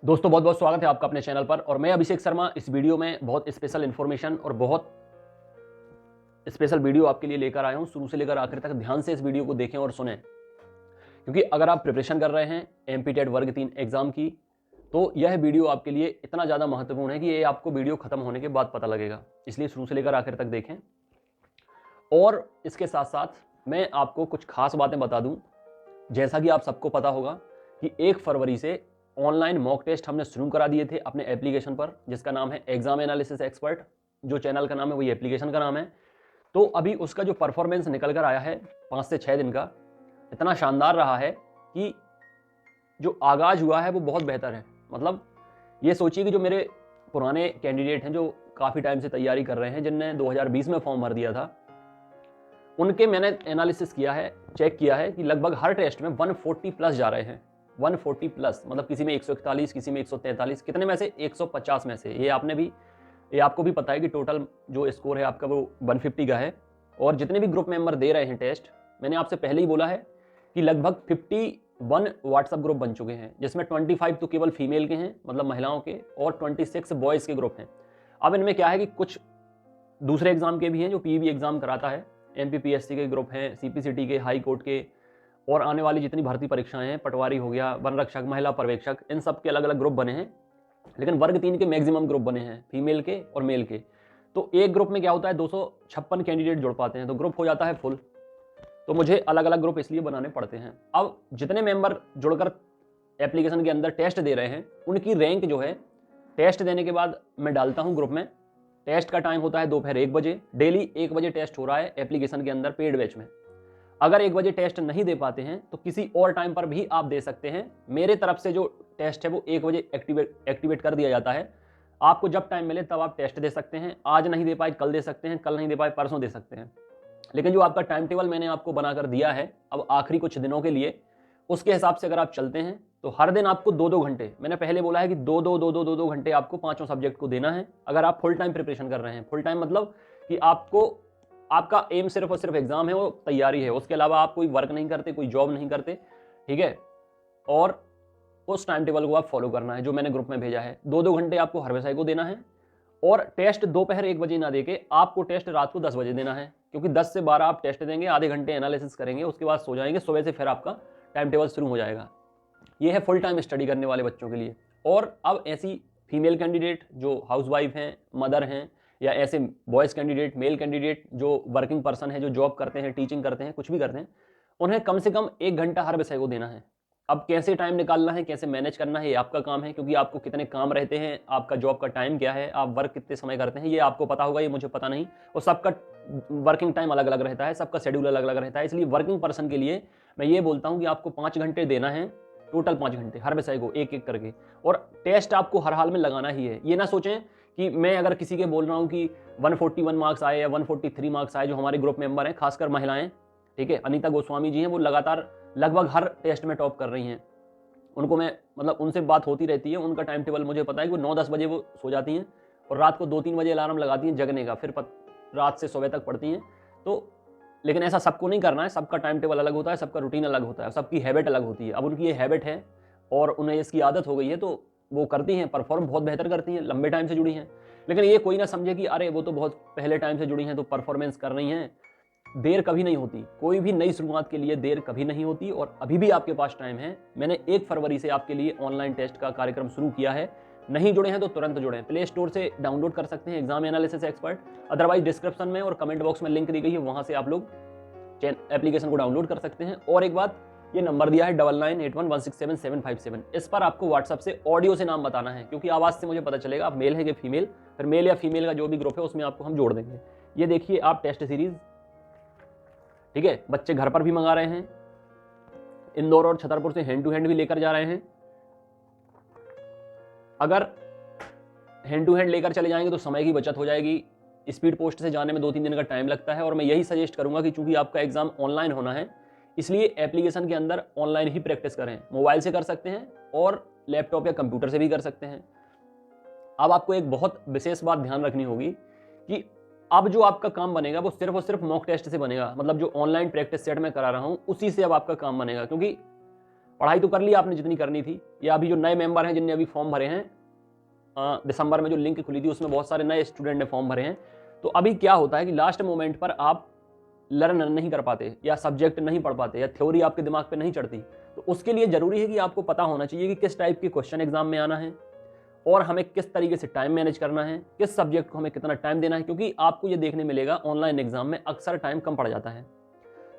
दोस्तों बहुत बहुत स्वागत है आपका अपने चैनल पर। और मैं अभिषेक शर्मा इस वीडियो में बहुत स्पेशल इन्फॉर्मेशन और बहुत स्पेशल वीडियो आपके लिए लेकर आया हूं। शुरू से लेकर आखिर तक ध्यान से इस वीडियो को देखें और सुनें, क्योंकि अगर आप प्रिपरेशन कर रहे हैं एमपीटेट वर्ग 3 एग्जाम की, तो यह वीडियो आपके लिए इतना ज़्यादा महत्वपूर्ण है कि ये आपको वीडियो खत्म होने के बाद पता लगेगा। इसलिए शुरू से लेकर आखिर तक देखें। और इसके साथ साथ मैं आपको कुछ खास बातें बता दूं। जैसा कि आप सबको पता होगा कि 1 फरवरी से ऑनलाइन मॉक टेस्ट हमने शुरू करा दिए थे अपने एप्लीकेशन पर, जिसका नाम है एग्जाम एनालिसिस एक्सपर्ट। जो चैनल का नाम है वही एप्लीकेशन का नाम है। तो अभी उसका जो परफॉर्मेंस निकल कर आया है 5 से 6 दिन का, इतना शानदार रहा है कि जो आगाज हुआ है वो बहुत बेहतर है। मतलब ये सोचिए कि जो मेरे पुराने कैंडिडेट हैं जो काफ़ी टाइम से तैयारी कर रहे हैं, जिनने 2020 में फॉर्म भर दिया था, उनके मैंने एनालिसिस किया है, चेक किया है कि लगभग हर टेस्ट में 140 प्लस जा रहे हैं। 140 प्लस मतलब किसी में 141, किसी में 143, कितने में से 150 में से। ये आपको भी पता है कि टोटल जो स्कोर है आपका वो 150 का है। और जितने भी ग्रुप मेंबर दे रहे हैं टेस्ट, मैंने आपसे पहले ही बोला है कि लगभग 51 व्हाट्सएप ग्रुप बन चुके हैं, जिसमें 25 तो केवल फीमेल के हैं, मतलब महिलाओं के, और 26 बॉयज़ के ग्रुप हैं। अब इनमें क्या है कि कुछ दूसरे एग्जाम के भी हैं जो पीईबी एग्जाम कराता है, एमपीपीएससी के ग्रुप हैं, सीपीसीटी के, हाई कोर्ट के, और आने वाली जितनी भर्ती परीक्षाएं हैं, पटवारी हो गया, वन रक्षक, महिला पर्यवेक्षक, इन सब के अलग अलग ग्रुप बने हैं। लेकिन वर्ग 3 के मैक्सिमम ग्रुप बने हैं फीमेल के और मेल के। तो एक ग्रुप में क्या होता है, 256 कैंडिडेट जुड़ पाते हैं, तो ग्रुप हो जाता है फुल। तो मुझे अलग अलग ग्रुप इसलिए बनाने पड़ते हैं। अब जितने मेंबर जुड़कर एप्लीकेशन के अंदर टेस्ट दे रहे हैं, उनकी रैंक जो है टेस्ट देने के बाद मैं डालता हूं ग्रुप में। टेस्ट का टाइम होता है दोपहर 1 बजे। डेली 1 बजे टेस्ट हो रहा है एप्लीकेशन के अंदर पेड बैच में। अगर 1 बजे टेस्ट नहीं दे पाते हैं तो किसी और टाइम पर भी आप दे सकते हैं। मेरे तरफ से जो टेस्ट है वो 1 बजे एक्टिवेट कर दिया जाता है। आपको जब टाइम मिले तब आप टेस्ट दे सकते हैं। आज नहीं दे पाए कल दे सकते हैं, कल नहीं दे पाए परसों दे सकते हैं। लेकिन जो आपका टाइम टेबल मैंने आपको बनाकर दिया है अब आखिरी कुछ दिनों के लिए, उसके हिसाब से अगर आप चलते हैं तो हर दिन आपको 2-2 घंटे, मैंने पहले बोला है कि 2-2 घंटे आपको पांचों सब्जेक्ट को देना है। अगर आप फुल टाइम प्रिपरेशन कर रहे हैं, फुल टाइम मतलब कि आपका एम सिर्फ और सिर्फ एग्जाम है, वो तैयारी है, उसके अलावा आप कोई वर्क नहीं करते, कोई जॉब नहीं करते, ठीक है। और उस टाइम टेबल को आप फॉलो करना है जो मैंने ग्रुप में भेजा है। 2-2 घंटे आपको हर विषय को देना है। और टेस्ट दोपहर 1 बजे ना देके आपको टेस्ट रात को 10 बजे देना है, क्योंकि 10 से 12 आप टेस्ट देंगे, आधे घंटे एनालिसिस करेंगे, उसके बाद सो जाएंगे। सुबह से फिर आपका टाइम टेबल शुरू हो जाएगा। ये है फुल टाइम स्टडी करने वाले बच्चों के लिए। और अब ऐसी फीमेल कैंडिडेट जो हाउसवाइफ हैं, मदर हैं, या ऐसे बॉयज़ कैंडिडेट, मेल कैंडिडेट जो वर्किंग पर्सन है, जो जॉब करते हैं, टीचिंग करते हैं, कुछ भी करते हैं, उन्हें कम से कम 1 घंटा हर विषय को देना है। अब कैसे टाइम निकालना है, कैसे मैनेज करना है, ये आपका काम है, क्योंकि आपको कितने काम रहते हैं, आपका जॉब का टाइम क्या है, आप वर्क कितने समय करते हैं, ये आपको पता होगा, ये मुझे पता नहीं। और सबका वर्किंग टाइम अलग अलग रहता है, सबका शेड्यूल अलग अलग रहता है। इसलिए वर्किंग पर्सन के लिए मैं ये बोलता हूँ कि आपको 5 घंटे देना है, टोटल 5 घंटे हर विषय को एक एक करके। और टेस्ट आपको हर हाल में लगाना ही है। ये ना सोचें कि मैं अगर किसी के बोल रहा हूँ कि 141 मार्क्स आए या 143 मार्क्स आए। जो हमारे ग्रुप मेंबर हैं, खासकर महिलाएं, ठीक है, अनीता गोस्वामी जी हैं, वो लगातार लगभग हर टेस्ट में टॉप कर रही हैं। उनको मैं मतलब उनसे बात होती रहती है, उनका टाइम टेबल मुझे पता है कि 9-10 बजे वो सो जाती हैं और रात को 2-3 बजे अलार्म लगाती हैं जगने का, फिर रात से सुबह तक पढ़ती हैं। तो लेकिन ऐसा सबको नहीं करना है, सबका टाइम टेबल अलग होता है, सबका रूटीन अलग होता है, सबकी हैबिट अलग होती है। अब उनकी ये हैबिट है और उन्हें इसकी आदत हो गई है, तो वो करती हैं, परफॉर्म बहुत बेहतर करती हैं, लंबे टाइम से जुड़ी हैं। लेकिन ये कोई ना समझे कि अरे वो तो बहुत पहले टाइम से जुड़ी हैं तो परफॉर्मेंस कर रही हैं। देर कभी नहीं होती, कोई भी नई शुरुआत के लिए देर कभी नहीं होती। और अभी भी आपके पास टाइम है। मैंने 1 फरवरी से आपके लिए ऑनलाइन टेस्ट का कार्यक्रम शुरू किया है। नहीं जुड़े हैं तो तुरंत जुड़ें। प्ले स्टोर से डाउनलोड कर सकते हैं exam analysis expert, otherwise description में और कमेंट बॉक्स में लिंक दी गई है, वहां से आप लोग एप्लीकेशन को डाउनलोड कर सकते हैं। और एक बात, ये नंबर दिया है 9981167757। इस पर आपको व्हाट्सएप से ऑडियो से नाम बताना है, क्योंकि आवाज से मुझे पता चलेगा आप मेल है कि फीमेल। फिर मेल या फीमेल का जो भी ग्रुप है उसमें आपको हम जोड़ देंगे। ये देखिए आप टेस्ट सीरीज, ठीक है, बच्चे घर पर भी मंगा रहे हैं। इंदौर और छतरपुर से हैंड टू हैंड भी लेकर जा रहे हैं। अगर हैंड टू हैंड लेकर चले जाएंगे तो समय की बचत हो जाएगी। स्पीड पोस्ट से जाने में 2-3 दिन का टाइम लगता है। और मैं यही सजेस्ट करूंगा कि चूंकि आपका एग्जाम ऑनलाइन होना है, इसलिए एप्लीकेशन के अंदर ऑनलाइन ही प्रैक्टिस करें। मोबाइल से कर सकते हैं और लैपटॉप या कंप्यूटर से भी कर सकते हैं। अब आपको एक बहुत विशेष बात ध्यान रखनी होगी कि अब जो आपका काम बनेगा वो सिर्फ और सिर्फ मॉक टेस्ट से बनेगा। मतलब जो ऑनलाइन प्रैक्टिस सेट में करा रहा हूं उसी से अब आपका काम बनेगा, क्योंकि पढ़ाई तो कर ली आपने जितनी करनी थी, या अभी जो नए मेंबर हैं जिनने अभी फॉर्म भरे हैं, दिसंबर में जो लिंक खुली थी उसमें बहुत सारे नए स्टूडेंट ने फॉर्म भरे हैं। तो अभी क्या होता है कि लास्ट मोमेंट पर आप लर्न नहीं कर पाते, या सब्जेक्ट नहीं पढ़ पाते, या थ्योरी आपके दिमाग पे नहीं चढ़ती। तो उसके लिए जरूरी है कि आपको पता होना चाहिए कि किस टाइप के क्वेश्चन एग्जाम में आना है, और हमें किस तरीके से टाइम मैनेज करना है, किस सब्जेक्ट को हमें कितना टाइम देना है। क्योंकि आपको ये देखने मिलेगा ऑनलाइन एग्जाम में अक्सर टाइम कम पड़ जाता है।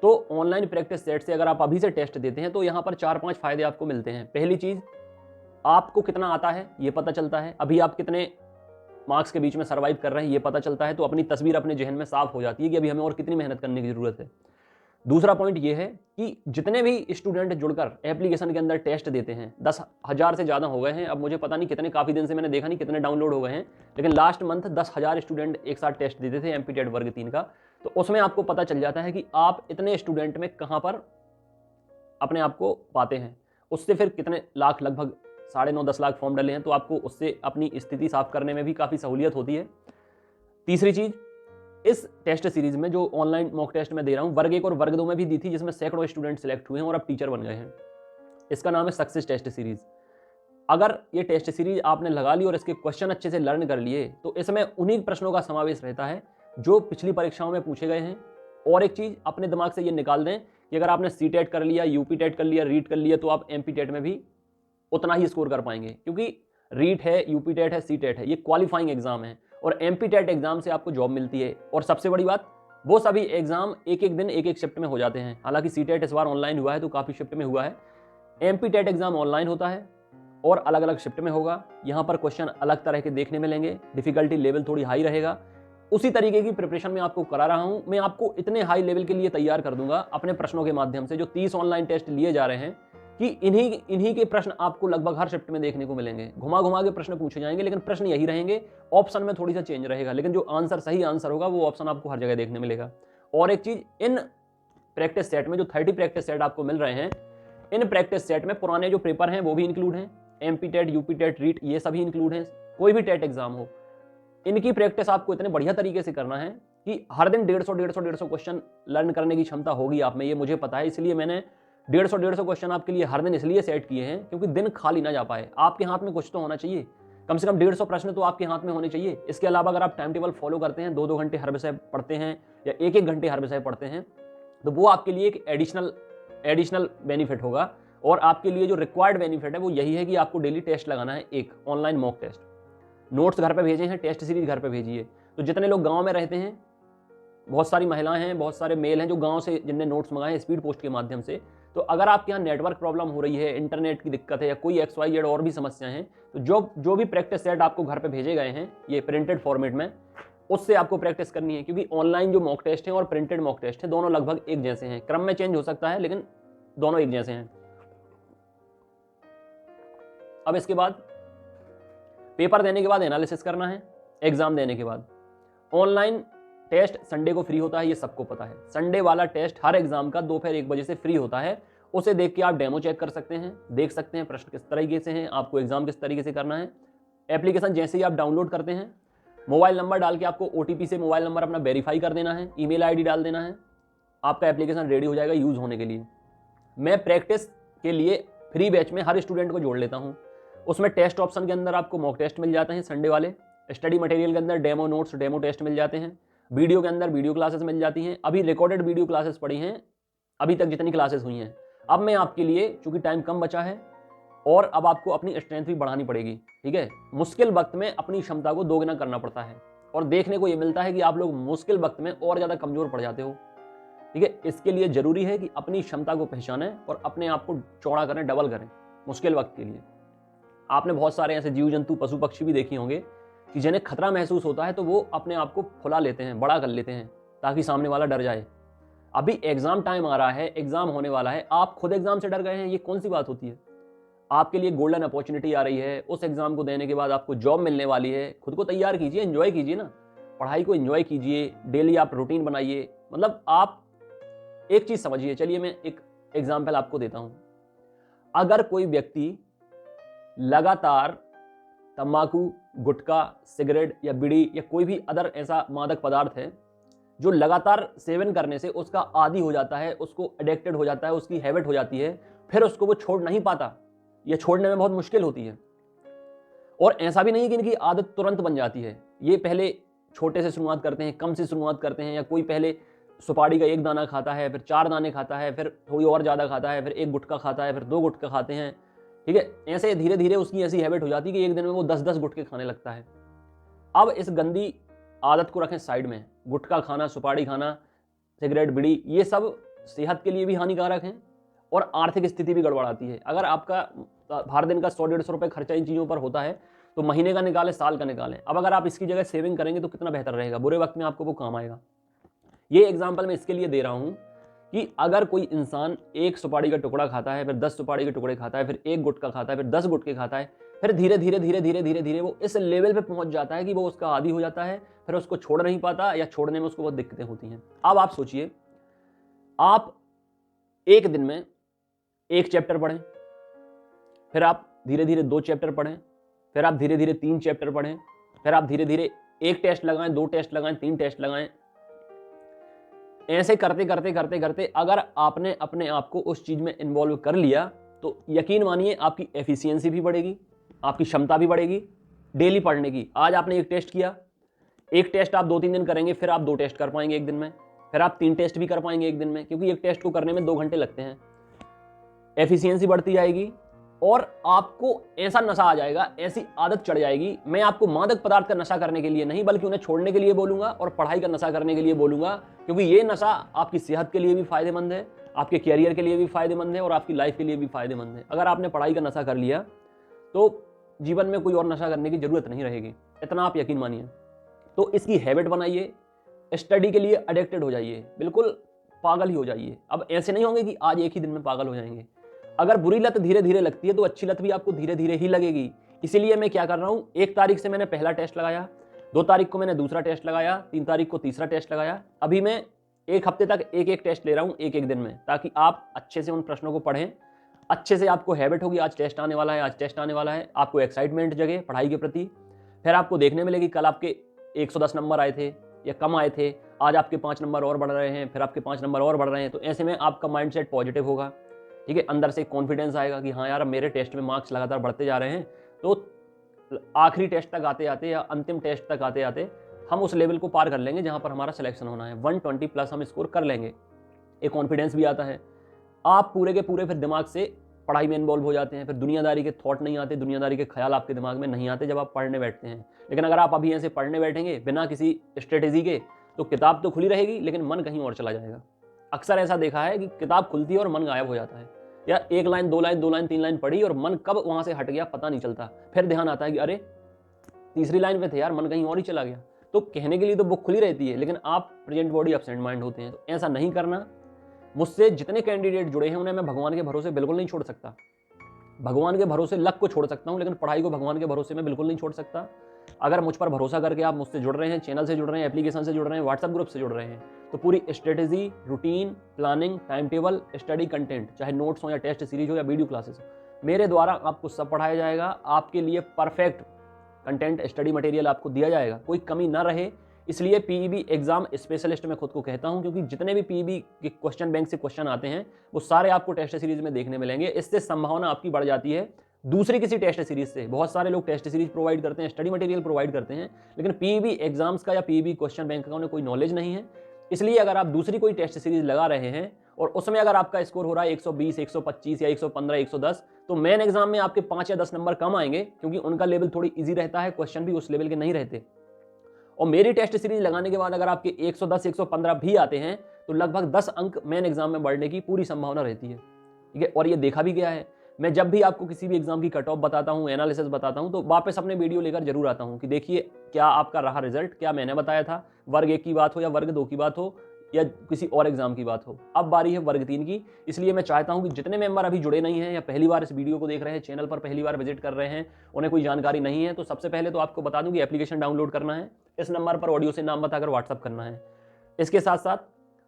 तो ऑनलाइन प्रैक्टिस सेट से अगर आप अभी से टेस्ट देते हैं तो यहाँ पर 4-5 फायदे आपको मिलते हैं। पहली चीज, आपको कितना आता है ये पता चलता है, अभी आप कितने मार्क्स के बीच में सर्वाइव कर रहे हैं ये पता चलता है। तो अपनी तस्वीर अपने जहन में साफ हो जाती है कि अभी हमें और कितनी मेहनत करने की जरूरत है। दूसरा पॉइंट ये है कि जितने भी स्टूडेंट जुड़कर एप्लीकेशन के अंदर टेस्ट देते हैं, 10,000 से ज़्यादा हो गए हैं। अब मुझे पता नहीं कितने, काफ़ी दिन से मैंने देखा नहीं कितने डाउनलोड हो गए हैं, लेकिन लास्ट मंथ 10,000 स्टूडेंट एक साथ टेस्ट देते थे एमपी टेट वर्ग 3 का। तो उसमें आपको पता चल जाता है कि आप इतने स्टूडेंट में कहाँ पर अपने आप को पाते हैं। उससे फिर कितने लाख, लगभग 9.5-10 लाख फॉर्म डले हैं, तो आपको उससे अपनी स्थिति साफ करने में भी काफ़ी सहूलियत होती है। तीसरी चीज़, इस टेस्ट सीरीज में जो ऑनलाइन मॉक टेस्ट मैं दे रहा हूं, वर्ग 1 और वर्ग 2 में भी दी थी, जिसमें सैकड़ों स्टूडेंट सिलेक्ट हुए हैं और अब टीचर बन गए हैं। इसका नाम है सक्सेस टेस्ट सीरीज। अगर ये टेस्ट सीरीज आपने लगा ली और इसके क्वेश्चन अच्छे से लर्न कर लिए तो इसमें उन्हीं प्रश्नों का समावेश रहता है जो पिछली परीक्षाओं में पूछे गए हैं। और एक चीज अपने दिमाग से ये निकाल दें कि अगर आपने सी टेट कर लिया, यूपी टेट कर लिया, रीट कर लिया, तो आप एमपी टेट में भी उतना ही स्कोर कर पाएंगे। क्योंकि रीट है, यूपी टेट है, सी टेट है, ये क्वालिफाइंग एग्जाम है और एमपी टेट एग्जाम से आपको जॉब मिलती है। और सबसे बड़ी बात, वो सभी एग्जाम एक एक दिन एक एक शिफ्ट में हो जाते हैं। हालांकि सी टेट इस बार ऑनलाइन हुआ है तो काफ़ी शिफ्ट में हुआ है। एमपी टेट एग्जाम ऑनलाइन होता है और अलग अलग शिफ्ट में होगा। यहाँ पर क्वेश्चन अलग तरह के देखने मिलेंगे, डिफिकल्टी लेवल थोड़ी हाई रहेगा। उसी तरीके की प्रिपरेशन में आपको करा रहा हूँ। मैं आपको इतने हाई लेवल के लिए तैयार कर दूंगा अपने प्रश्नों के माध्यम से, जो 30 ऑनलाइन टेस्ट लिए जा रहे हैं, कि इन्हीं के प्रश्न आपको लगभग हर शिफ्ट में देखने को मिलेंगे। घुमा घुमा के प्रश्न पूछे जाएंगे, लेकिन प्रश्न यही रहेंगे, ऑप्शन में थोड़ी सा चेंज रहेगा, लेकिन जो आंसर, सही आंसर होगा वो ऑप्शन आपको हर जगह देखने मिलेगा। और एक चीज, इन प्रैक्टिस सेट में जो 30 प्रैक्टिस सेट आपको मिल रहे हैं, इन प्रैक्टिस सेट में पुराने जो पेपर हैं वो भी इंक्लूड हैं। MP TET, UP TET, REET, ये सभी इंक्लूड हैं। कोई भी टेट एग्जाम हो, इनकी प्रैक्टिस आपको इतने बढ़िया तरीके से करना है कि हर दिन 150 क्वेश्चन लर्न करने की क्षमता होगी आप में, ये मुझे पता है। इसलिए मैंने 150 क्वेश्चन आपके लिए हर दिन इसलिए सेट किए हैं क्योंकि दिन खाली ना जा पाए। आपके हाथ में कुछ तो होना चाहिए, कम से कम 150 प्रश्न तो आपके हाथ में होने चाहिए। इसके अलावा अगर आप टाइम टेबल फॉलो करते हैं, 2-2 घंटे हर विषय पढ़ते हैं या 1-1 घंटे हर विषय पढ़ते हैं, तो वो आपके लिए एक एडिशनल बेनिफिट होगा। और आपके लिए जो रिक्वायर्ड बेनिफिट है वो यही है कि आपको डेली टेस्ट लगाना है, एक ऑनलाइन मॉक टेस्ट। नोट्स घर पे भेजे हैं, टेस्ट सीरीज घर पे भेजिए। तो जितने लोग गांव में रहते हैं, बहुत सारी महिलाएं हैं, बहुत सारे मेल हैं जो गांव से जिनने नोट्स मंगाए हैं स्पीड पोस्ट के माध्यम से, तो अगर आपके यहाँ नेटवर्क प्रॉब्लम हो रही है, इंटरनेट की दिक्कत है या कोई XYZ और भी समस्याएं हैं, तो जो भी प्रैक्टिस सेट आपको घर पे भेजे गए हैं ये प्रिंटेड फॉर्मेट में, उससे आपको प्रैक्टिस करनी है। क्योंकि ऑनलाइन जो मॉक टेस्ट है और प्रिंटेड मॉक टेस्ट है, दोनों लगभग एक जैसे हैं। क्रम में चेंज हो सकता है लेकिन दोनों एक जैसे हैं। अब इसके बाद पेपर देने के बाद एनालिसिस करना है। एग्जाम देने के बाद ऑनलाइन टेस्ट संडे को फ्री होता है, ये सबको पता है। संडे वाला टेस्ट हर एग्जाम का दोपहर 1 बजे से फ्री होता है। उसे देख के आप डेमो चेक कर सकते हैं, देख सकते हैं प्रश्न किस तरीके से हैं, आपको एग्जाम किस तरीके से करना है। एप्लीकेशन जैसे ही आप डाउनलोड करते हैं, मोबाइल नंबर डाल के आपको OTP से मोबाइल नंबर अपना वेरीफाई कर देना है, ईमेल ID डाल देना है, आपका एप्लीकेशन रेडी हो जाएगा यूज होने के लिए। मैं प्रैक्टिस के लिए फ्री बैच में हर स्टूडेंट को जोड़ लेता हूँ। उसमें टेस्ट ऑप्शन के अंदर आपको मॉक टेस्ट मिल जाते हैं संडे वाले, स्टडी मटेरियल के अंदर डेमो नोट्स, डेमो टेस्ट मिल जाते हैं, वीडियो के अंदर वीडियो क्लासेस मिल जाती हैं। अभी रिकॉर्डेड वीडियो क्लासेस पड़ी हैं अभी तक जितनी क्लासेस हुई हैं। अब मैं आपके लिए, चूंकि टाइम कम बचा है और अब आपको अपनी स्ट्रेंथ भी बढ़ानी पड़ेगी, ठीक है। मुश्किल वक्त में अपनी क्षमता को दोगुना करना पड़ता है और देखने को ये मिलता है कि आप लोग मुश्किल वक्त में और ज़्यादा कमज़ोर पड़ जाते हो, ठीक है। इसके लिए ज़रूरी है कि अपनी क्षमता को पहचानें और अपने आप को चौड़ा करें, डबल करें मुश्किल वक्त के लिए। आपने बहुत सारे ऐसे जीव जंतु, पशु पक्षी भी देखे होंगे कि जिन्हें खतरा महसूस होता है तो वो अपने आप को फुला लेते हैं, बड़ा कर लेते हैं ताकि सामने वाला डर जाए। अभी एग्जाम टाइम आ रहा है, एग्जाम होने वाला है, आप खुद एग्जाम से डर गए हैं, ये कौन सी बात होती है। आपके लिए गोल्डन अपॉर्चुनिटी आ रही है, उस एग्जाम को देने के बाद आपको जॉब मिलने वाली है। खुद को तैयार कीजिए, एंजॉय कीजिए ना, पढ़ाई को एंजॉय कीजिए, डेली आप रूटीन बनाइए। मतलब आप एक चीज समझिए, चलिए मैं एक एग्जाम्पल आपको देता हूं। अगर कोई व्यक्ति लगातार तंबाकू, गुटखा, सिगरेट या बीड़ी या कोई भी अदर ऐसा मादक पदार्थ है जो लगातार सेवन करने से उसका आदी हो जाता है, उसको एडिक्टेड हो जाता है, उसकी हैबिट हो जाती है, फिर उसको वो छोड़ नहीं पाता, ये छोड़ने में बहुत मुश्किल होती है। और ऐसा भी नहीं है कि इनकी आदत तुरंत बन जाती है, ये पहले छोटे से शुरुआत करते हैं, कम से शुरुआत करते हैं, या कोई पहले सुपारी का 1 दाना खाता है, फिर 4 दाने खाता है, फिर थोड़ी और ज़्यादा खाता है, फिर 1 गुटखा खाता है, फिर 2 गुटखा खाते हैं, ठीक है। ऐसे धीरे धीरे उसकी ऐसी हैबिट हो जाती है कि एक दिन में वो 10-10 गुटखे खाने लगता है। अब इस गंदी आदत को रखें साइड में। गुटखा खाना, सुपारी खाना, सिगरेट, बीड़ी, ये सब सेहत के लिए भी हानिकारक हैं और आर्थिक स्थिति भी गड़बड़ाती है। अगर आपका हर दिन का 100-150 रुपये खर्चा इन चीज़ों पर होता है तो महीने का निकालें, साल का निकालें। अब अगर आप इसकी जगह सेविंग करेंगे तो कितना बेहतर रहेगा, बुरे वक्त में आपको वो काम आएगा। ये एग्जाम्पल मैं इसके लिए दे रहा हूँ कि अगर कोई इंसान 1 सुपारी का टुकड़ा खाता है, फिर 10 सुपारी के टुकड़े खाता है, फिर 1 गुटखा खाता है, फिर 10 गुटखे खाता है, फिर धीरे धीरे धीरे धीरे धीरे धीरे वो इस लेवल पे पहुंच जाता है कि वो उसका आदी हो जाता है, फिर उसको छोड़ नहीं पाता या छोड़ने में उसको बहुत दिक्कतें होती हैं। अब आप सोचिए, आप एक दिन में 1 चैप्टर पढ़ें, फिर आप धीरे धीरे 2 चैप्टर पढ़ें, फिर आप धीरे धीरे 3 चैप्टर पढ़ें, फिर आप धीरे धीरे 1 टेस्ट लगाएं, 2 टेस्ट लगाएं, 3 टेस्ट लगाएं। ऐसे करते करते करते करते अगर आपने अपने आप को उस चीज में इन्वॉल्व कर लिया तो यकीन मानिए आपकी एफिशिएंसी भी बढ़ेगी, आपकी क्षमता भी बढ़ेगी डेली पढ़ने की। आज आपने 1 टेस्ट किया, 1 टेस्ट आप 2-3 दिन करेंगे, फिर आप 2 टेस्ट कर पाएंगे एक दिन में, फिर आप 3 टेस्ट भी कर पाएंगे एक दिन में, क्योंकि 1 टेस्ट को करने में 2 घंटे लगते हैं। एफिशिएंसी बढ़ती जाएगी और आपको ऐसा नशा आ जाएगा, ऐसी आदत चढ़ जाएगी। मैं आपको मादक पदार्थ का नशा करने के लिए नहीं बल्कि उन्हें छोड़ने के लिए बोलूंगा और पढ़ाई का नशा करने के लिए बोलूंगा, क्योंकि ये नशा आपकी सेहत के लिए भी फायदेमंद है, आपके कैरियर के लिए भी फायदेमंद है और आपकी लाइफ के लिए भी फायदेमंद है। अगर आपने पढ़ाई का नशा कर लिया तो जीवन में कोई और नशा करने की जरूरत नहीं रहेगी, इतना आप यकीन मानिए। तो इसकी हैबिट बनाइए, स्टडी के लिए एडिक्टेड हो जाइए, बिल्कुल पागल ही हो जाइए। अब ऐसे नहीं होंगे कि आज एक ही दिन में पागल हो जाएंगे। अगर बुरी लत धीरे धीरे लगती है तो अच्छी लत भी आपको धीरे धीरे ही लगेगी। इसीलिए मैं क्या कर रहा हूं, 1 तारीख से मैंने पहला टेस्ट लगाया, 2 तारीख को मैंने दूसरा टेस्ट लगाया, 3 तारीख को तीसरा टेस्ट लगाया। अभी मैं 1 हफ्ते तक 1-1 टेस्ट ले रहा हूं, 1-1 दिन में, ताकि आप अच्छे से उन प्रश्नों को पढ़ें, अच्छे से आपको हैबिट होगी। आज टेस्ट आने वाला है, आज टेस्ट आने वाला है, आपको एक्साइटमेंट जगे पढ़ाई के प्रति। फिर आपको देखने मिलेगी कल आपके 110 नंबर आए थे या कम आए थे, आज आपके 5 नंबर और बढ़ रहे हैं, फिर आपके 5 नंबर और बढ़ रहे हैं। तो ऐसे में आपका माइंडसेट पॉजिटिव होगा, ठीक है। अंदर से कॉन्फिडेंस आएगा कि हाँ यार, अब मेरे टेस्ट में मार्क्स लगातार बढ़ते जा रहे हैं। तो आखिरी टेस्ट तक आते आते या अंतिम टेस्ट तक आते आते हम उस लेवल को पार कर लेंगे जहां पर हमारा सिलेक्शन होना है। 120 प्लस हम स्कोर कर लेंगे। एक कॉन्फिडेंस भी आता है, आप पूरे के पूरे फिर दिमाग से पढ़ाई में इन्वॉल्व हो जाते हैं। फिर दुनियादारी के थॉट नहीं आते, दुनियादारी के ख्याल आपके दिमाग में नहीं आते जब आप पढ़ने बैठते हैं। लेकिन अगर आप अभी ऐसे पढ़ने बैठेंगे बिना किसी स्ट्रेटेजी के, तो किताब तो खुली रहेगी लेकिन मन कहीं और चला जाएगा। अक्सर ऐसा देखा है कि किताब खुलती है और मन गायब हो जाता है, या 1 लाइन 2 लाइन 2 लाइन 3 लाइन पढ़ी और मन कब वहां से हट गया पता नहीं चलता। फिर ध्यान आता है कि अरे तीसरी लाइन पे थे यार, मन कहीं और ही चला गया। तो कहने के लिए तो बुक खुली रहती है लेकिन आप प्रेजेंट बॉडी एब्सेंट माइंड होते हैं। तो ऐसा नहीं करना। मुझसे जितने कैंडिडेट जुड़े हैं उन्हें मैं भगवान के भरोसे बिल्कुल नहीं छोड़ सकता। भगवान के भरोसे लक को छोड़ सकता हूं लेकिन पढ़ाई को भगवान के भरोसे में बिल्कुल नहीं छोड़ सकता। अगर मुझ पर भरोसा करके आप मुझसे जुड़ रहे हैं, चैनल से जुड़ रहे हैं, एप्लीकेशन से जुड़ रहे हैं, व्हाट्सएप ग्रुप से जुड़ रहे हैं, तो पूरी strategy, routine, planning, time table, study content, चाहे नोट्स हो या टेस्ट सीरीज हो या वीडियो क्लासेस, मेरे द्वारा आपको सब पढ़ाया जाएगा। आपके लिए परफेक्ट कंटेंट, स्टडी मटेरियल आपको दिया जाएगा, कोई कमी ना रहे। इसलिए पीईबी एग्जाम स्पेशलिस्ट मैं खुद को कहता हूं, क्योंकि जितने भी पीईबी के क्वेश्चन बैंक से क्वेश्चन आते हैं वो सारे आपको टेस्ट सीरीज में देखने मिलेंगे। इससे संभावना आपकी बढ़ जाती है दूसरी किसी टेस्ट सीरीज से। बहुत सारे लोग टेस्ट सीरीज प्रोवाइड करते हैं, स्टडी मटेरियल प्रोवाइड करते हैं, लेकिन पीईबी एग्जाम्स का या पीईबी क्वेश्चन बैंक का उन्हें कोई नॉलेज नहीं है। इसलिए अगर आप दूसरी कोई टेस्ट सीरीज लगा रहे हैं और उसमें अगर आपका स्कोर हो रहा है 120, 125 या 115, 110, तो मेन एग्जाम में आपके 5 या 10 नंबर कम आएंगे, क्योंकि उनका लेवल थोड़ी ईजी रहता है, क्वेश्चन भी उस लेवल के नहीं रहते। और मेरी टेस्ट सीरीज लगाने के बाद अगर आपके 110, 115 भी आते हैं तो लगभग 10 अंक मेन एग्जाम में बढ़ने की पूरी संभावना रहती है, ठीक है। और ये देखा भी गया है। मैं जब भी आपको किसी भी एग्जाम की कट ऑफ बताता हूं, एनालिसिस बताता हूं, तो वापस अपने वीडियो लेकर जरूर आता हूं कि देखिए क्या आपका रहा रिजल्ट, क्या मैंने बताया था। वर्ग 1 की बात हो या वर्ग 2 की बात हो या किसी और एग्जाम की बात हो, अब बारी है वर्ग 3 की। इसलिए मैं चाहता हूं कि जितने मेंबर अभी जुड़े नहीं हैं या पहली बार इस वीडियो को देख रहे हैं, चैनल पर पहली बार विजिट कर रहे हैं, उन्हें कोई जानकारी नहीं है, तो सबसे पहले तो आपको बता दूं कि एप्लीकेशन डाउनलोड करना है, इस नंबर पर ऑडियो से नाम बताकर व्हाट्सअप करना है। इसके साथ साथ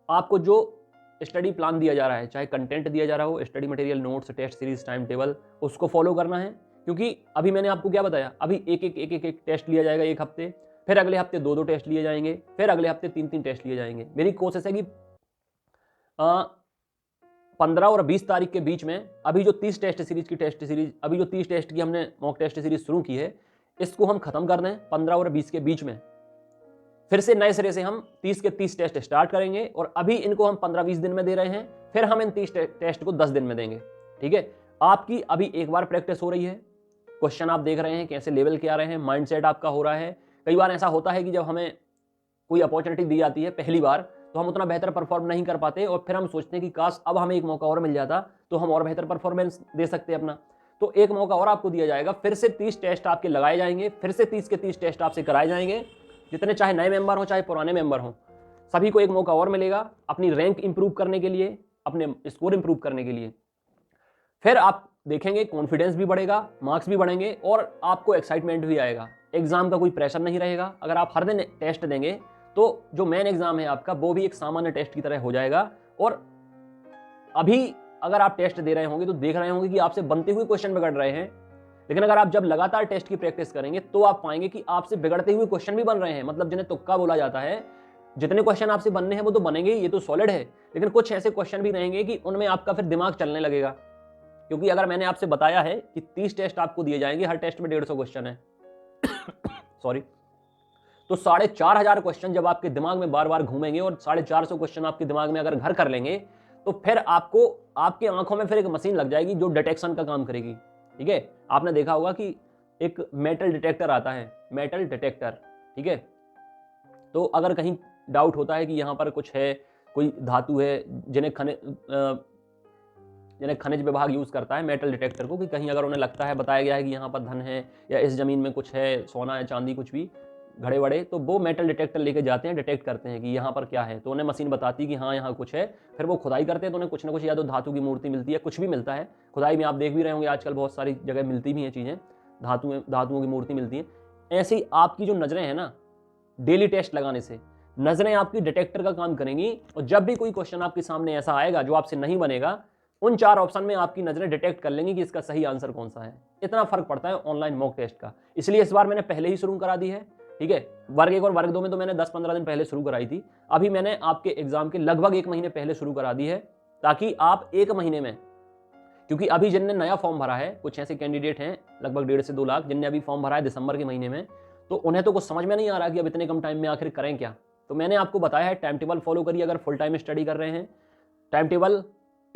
आपको जो स्टडी प्लान दिया जा रहा है, चाहे कंटेंट दिया जा रहा हो, study material, notes, test series, time table, उसको फॉलो करना है। क्योंकि अभी मैंने आपको क्या बताया, अभी एक टेस्ट लिया जाएगा 1 हफ्ते, फिर अगले हफ्ते 2 टेस्ट लिए जाएंगे, फिर अगले हफ्ते 3 टेस्ट लिए जाएंगे। मेरी कोशिश है कि 15 और 20 तारीख के बीच में अभी जो 30 टेस्ट सीरीज की अभी जो 30 टेस्ट की हमने मॉक टेस्ट सीरीज शुरू की है, इसको हम खत्म कर दें 15 और 20 के बीच में। फिर से नए सिरे से हम 30 के 30 टेस्ट स्टार्ट करेंगे और अभी इनको हम 15-20 दिन में दे रहे हैं, फिर हम इन 30 टेस्ट को 10 दिन में देंगे। ठीक है, आपकी अभी एक बार प्रैक्टिस हो रही है, क्वेश्चन आप देख रहे हैं कैसे लेवल के आ रहे हैं, माइंडसेट आपका हो रहा है। कई बार ऐसा होता है कि जब हमें कोई अपॉर्चुनिटी दी जाती है पहली बार, तो हम उतना बेहतर परफॉर्म नहीं कर पाते और फिर हम सोचते हैं कि काश अब हमें एक मौका और मिल जाता तो हम और बेहतर परफॉर्मेंस दे सकते अपना। तो एक मौका और आपको दिया जाएगा, फिर से 30 टेस्ट आपके लगाए जाएंगे, फिर से 30 के 30 टेस्ट आपसे कराए जाएंगे, जितने चाहे नए मेंबर हो चाहे पुराने मेंबर हो, सभी को एक मौका और मिलेगा अपनी रैंक इंप्रूव करने के लिए, अपने स्कोर इंप्रूव करने के लिए। फिर आप देखेंगे कॉन्फिडेंस भी बढ़ेगा, मार्क्स भी बढ़ेंगे और आपको एक्साइटमेंट भी आएगा। एग्जाम का कोई प्रेशर नहीं रहेगा। अगर आप हर दिन टेस्ट देंगे तो जो मेन एग्जाम है आपका वो भी एक सामान्य टेस्ट की तरह हो जाएगा। और अभी अगर आप टेस्ट दे रहे होंगे तो देख रहे होंगे कि आपसे बनते हुए क्वेश्चन बिगड़ रहे हैं, लेकिन अगर आप जब लगातार टेस्ट की प्रैक्टिस करेंगे तो आप पाएंगे कि आपसे बिगड़ते हुए क्वेश्चन भी बन रहे हैं। मतलब जिन्हें तुक्का बोला जाता है, जितने क्वेश्चन आपसे बनने हैं वो तो बनेंगे, ये तो सॉलिड है, लेकिन कुछ ऐसे क्वेश्चन भी रहेंगे कि उनमें आपका फिर दिमाग चलने लगेगा। क्योंकि अगर मैंने आपसे बताया है कि 30 टेस्ट आपको दिए जाएंगे, हर टेस्ट में 150 क्वेश्चन है सॉरी, तो 4,500 क्वेश्चन जब आपके दिमाग में बार बार घूमेंगे और 450 क्वेश्चन आपके दिमाग में अगर घर कर लेंगे, तो फिर आपको आपके आंखों में फिर एक मशीन लग जाएगी जो डिटेक्शन का काम करेगी। ठीक है, आपने देखा होगा कि एक मेटल डिटेक्टर आता है, मेटल डिटेक्टर। ठीक है, तो अगर कहीं डाउट होता है कि यहाँ पर कुछ है, कोई धातु है, जिन्हें खनिज विभाग यूज करता है मेटल डिटेक्टर को, कि कहीं अगर उन्हें लगता है, बताया गया है कि यहाँ पर धन है या इस जमीन में कुछ है, सोना है, चांदी, कुछ भी घड़े वड़े, तो वो मेटल डिटेक्टर लेके जाते हैं, डिटेक्ट करते हैं कि यहाँ पर क्या है, तो उन्हें मशीन बताती है कि हाँ यहाँ कुछ है। फिर वो खुदाई करते हैं तो उन्हें कुछ ना कुछ या तो धातु की मूर्ति मिलती है, कुछ भी मिलता है। खुदाई में आप देख भी रहे होंगे आजकल बहुत सारी जगह मिलती भी हैं चीज़ें, धातुओं की मूर्ति मिलती है। ऐसे ही आपकी जो नज़रें हैं ना, डेली टेस्ट लगाने से नज़रें आपकी डिटेक्टर का काम करेंगी, और जब भी कोई क्वेश्चन आपके सामने ऐसा आएगा जो आपसे नहीं बनेगा, उन 4 ऑप्शन में आपकी नज़रें डिटेक्ट कर लेंगी कि इसका सही आंसर कौन सा है। इतना फर्क पड़ता है ऑनलाइन मॉक टेस्ट का, इसलिए इस बार मैंने पहले ही शुरू करा दी है। ठीक है, वर्ग 1 और वर्ग 2 में तो मैंने 10-15 दिन पहले शुरू कराई थी, अभी मैंने आपके एग्जाम के लगभग 1 महीने पहले शुरू करा दी है, ताकि आप 1 महीने में, क्योंकि अभी जिनने नया फॉर्म भरा है, कुछ ऐसे कैंडिडेट हैं लगभग 1.5 से 2 लाख जिनने अभी फॉर्म भरा है दिसंबर के महीने में, तो उन्हें तो कुछ समझ में नहीं आ रहा कि अब इतने कम टाइम में आखिर करें क्या। तो मैंने आपको बताया है टाइम टेबल फॉलो करिए। अगर फुल टाइम स्टडी कर रहे हैं, time table,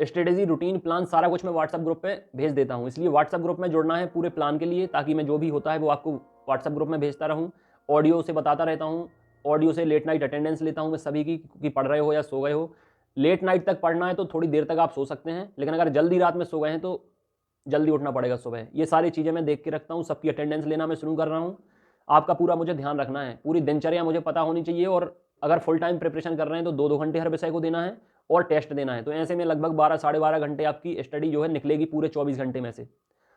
strategy, routine, plan, सारा कुछ मैं व्हाट्सएप ग्रुप पे भेज देता हूँ। इसलिए व्हाट्सएप ग्रुप में जुड़ना है पूरे प्लान के लिए, ताकि मैं जो भी होता है वो आपको व्हाट्सएप ग्रुप में भेजता रहूँ। ऑडियो से बताता रहता हूँ, ऑडियो से लेट नाइट अटेंडेंस लेता हूँ मैं सभी की, कि पढ़ रहे हो या सो गए हो। लेट नाइट तक पढ़ना है तो थोड़ी देर तक आप सो सकते हैं, लेकिन अगर जल्दी रात में सो गए हैं तो जल्दी उठना पड़ेगा सुबह। ये सारी चीज़ें मैं देख के रखता हूँ। सबकी अटेंडेंस लेना मैं शुरू कर रहा हूँ। आपका पूरा मुझे ध्यान रखना है, पूरी दिनचर्या मुझे पता होनी चाहिए। और अगर फुल टाइम प्रिपरेशन कर रहे हैं तो 2-2 घंटे हर विषय को देना है और टेस्ट देना है। तो ऐसे में लगभग 12-12.5 घंटे आपकी स्टडी जो है निकलेगी पूरे 24 घंटे में से।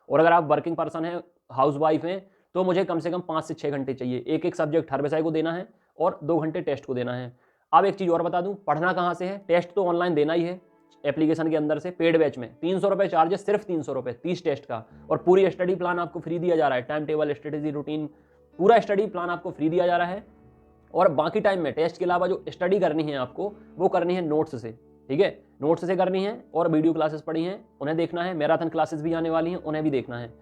और अगर आप वर्किंग पर्सन हैं, हाउस वाइफ हैं, तो मुझे कम से कम 5 से 6 घंटे चाहिए। एक सब्जेक्ट हर विषय को देना है और 2 घंटे टेस्ट को देना है। अब एक चीज़ और बता दूं, पढ़ना कहाँ से है? टेस्ट तो ऑनलाइन देना ही है एप्लीकेशन के अंदर से। पेड बैच में 300 रुपये चार्ज है, सिर्फ 300 रुपये 30 टेस्ट का, और पूरी स्टडी प्लान आपको फ्री दिया जा रहा है। टाइम टेबल, स्ट्रेटेजी, रूटीन, पूरा स्टडी प्लान आपको फ्री दिया जा रहा है। और बाकी टाइम में टेस्ट के अलावा जो स्टडी करनी है आपको, वो करनी है नोट्स से। ठीक है, नोट्स से करनी है। और वीडियो क्लासेस पढ़ी हैं उन्हें देखना है, मैराथन क्लासेस भी आने वाली हैं उन्हें भी देखना है।